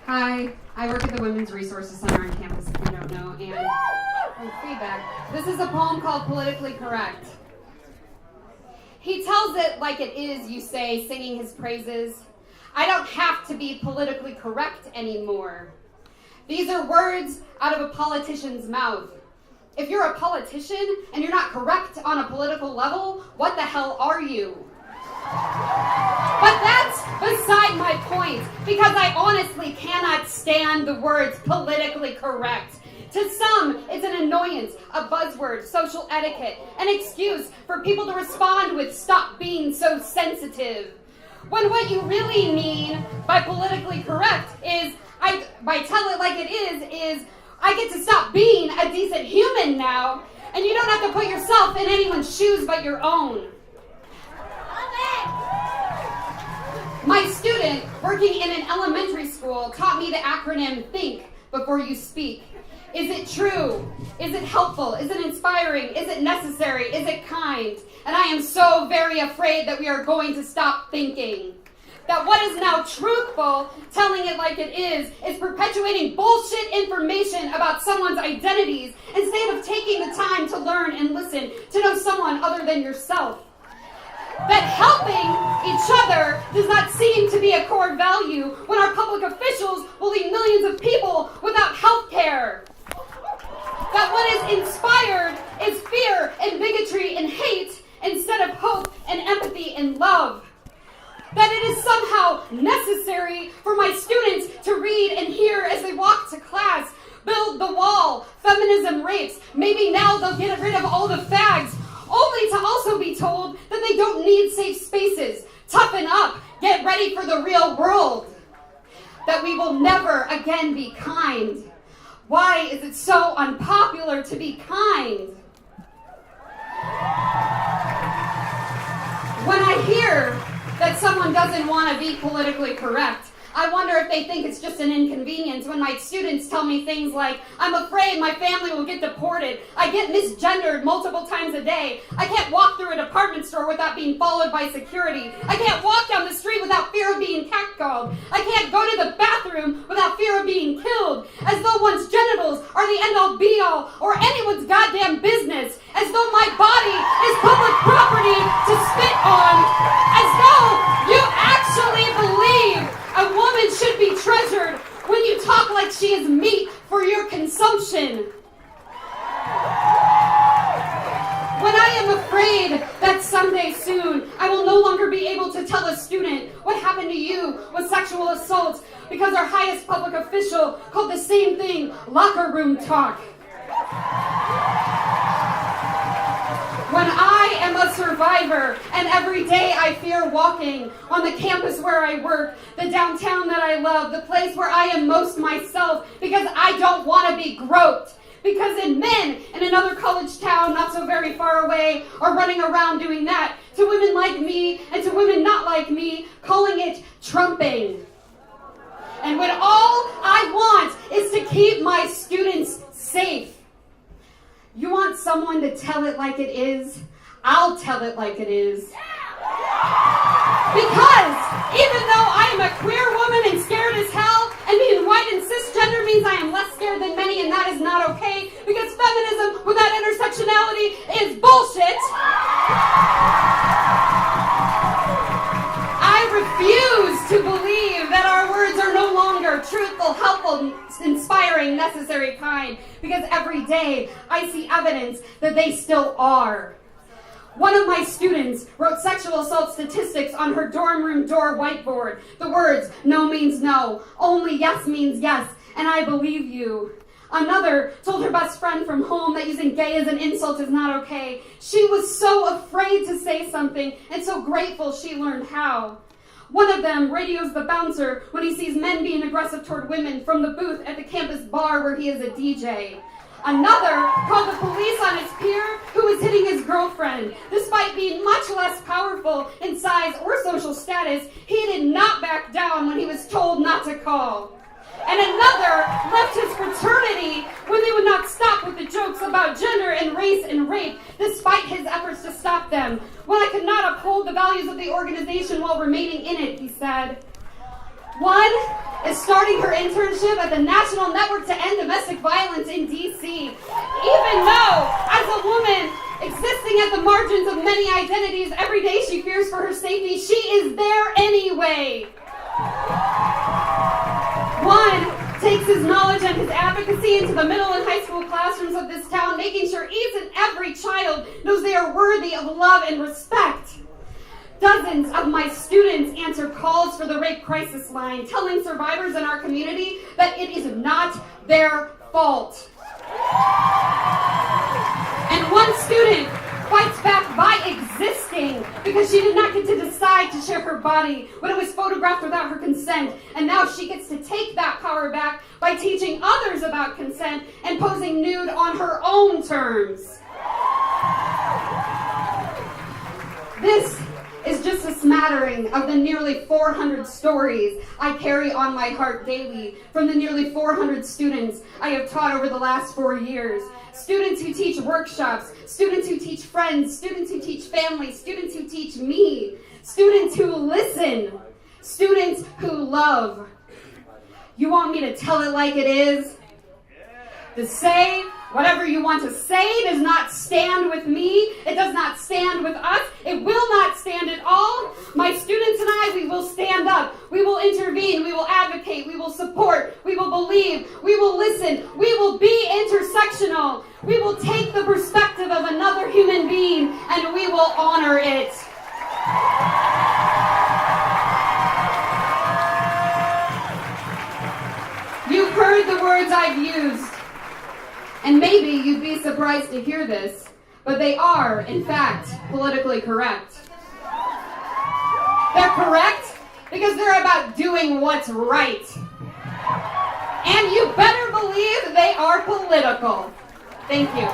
Hi, I work at the Women's Resources Center on campus, if you don't know, and feedback. This is a poem called Politically Correct. He tells it like it is, you say, singing his praises. I don't have to be politically correct anymore. These are words out of a politician's mouth. If you're a politician and you're not correct on a political level, what the hell are you? But that's beside my point, because I honestly cannot stand the words politically correct. To some, it's an annoyance, a buzzword, social etiquette, an excuse for people to respond with "stop being so sensitive." When what you really mean by politically correct is, by tell it like it is I get to stop being a decent human now, and you don't have to put yourself in anyone's shoes but your own. My student, working in an elementary school, taught me the acronym THINK before you speak. Is it true? Is it helpful? Is it inspiring? Is it necessary? Is it kind? And I am so very afraid that we are going to stop thinking. That what is now truthful, telling it like it is perpetuating bullshit information about someone's identities instead of taking the time to learn and listen to know someone other than yourself. That helping each other does not seem to be a core value when our public officials will leave millions of people without health care. That what is inspired is fear and bigotry and hate instead of hope and empathy and love. That it is somehow necessary for my students to read and hear as they walk to class, build the wall, feminism rapes, maybe now they'll get rid of all the fags, only to also be told that they don't need safe spaces. Toughen up, get ready for the real world. That we will never again be kind. Why is it so unpopular to be kind? When I hear that someone doesn't want to be politically correct, I wonder if they think it's just an inconvenience when my students tell me things like, I'm afraid my family will get deported. I get misgendered multiple times a day. I can't walk through a department store without being followed by security. I can't walk down the street without fear of being catcalled. I can't go to the bathroom without fear of being killed. As though one's genitals are the end-all be-all or anyone's goddamn business. As though my body is public property to spit on. As though you actually believe a woman should be treasured when you talk like she is meat for your consumption. When I am afraid that someday soon I will no longer be able to tell a student what happened to you with sexual assault because our highest public official called the same thing locker room talk. When I am a survivor and every day I fear walking on the campus where I work, the downtown that I love, the place where I am most myself because I don't want to be groped. Because men in another college town not so very far away are running around doing that to women like me and to women not like me, calling it trumping. And when all I want is to keep my students safe. You want someone to tell it like it is? I'll tell it like it is. Because even though I am a queer woman and scared as hell, and being white and cisgender means I am less scared than many, and that is not okay, because feminism without intersectionality is bullshit. I refuse to believe that our words are no longer truthful, helpful, inspiring, necessary, kind, because every day I see evidence that they still are. One of my students wrote sexual assault statistics on her dorm room door whiteboard. The words, no means no, only yes means yes, and I believe you. Another told her best friend from home that using gay as an insult is not okay. She was so afraid to say something and so grateful she learned how. One of them radios the bouncer when he sees men being aggressive toward women from the booth at the campus bar where he is a DJ. Another called the police on his peer who was hitting his girlfriend. Despite being much less powerful in size or social status, he did not back down when he was told not to call. And another left his fraternity when they would not stop with the jokes about gender and race and rape, despite his efforts to stop them. When I could not uphold the values of the organization while remaining in it, he said. One is starting her internship at the National Network to End Domestic Violence in D.C. Even though, as a woman existing at the margins of many identities, every day she fears for her safety, she is there anyway. One takes his knowledge and his advocacy into the middle and high school classrooms of this town, making sure each and every child knows they are worthy of love and respect. Dozens of my students answer calls for the rape crisis line, telling survivors in our community that it is not their fault. And one student fights back by existing because she did not get to decide to share her body when it was photographed without her consent. And now she gets to take that power back by teaching others about consent and posing nude on her own terms. This is just a smattering of the nearly 400 stories I carry on my heart daily from the nearly 400 students I have taught over the last 4 years. Students who teach workshops, students who teach friends, students who teach family, students who teach me, students who listen, students who love. You want me to tell it like it is? To say whatever you want to say does not stand with me. It does not stand with us. It will not stand at all. My students and I, we will stand up. We will intervene. We will advocate. We will support. We will believe. We will listen. We will be intersectional. We will take the perspective of another human being and we will honor it. You've heard the words I've used. And maybe you'd be surprised to hear this, but they are, in fact, politically correct. They're correct because they're about doing what's right. And you better believe they are political. Thank you.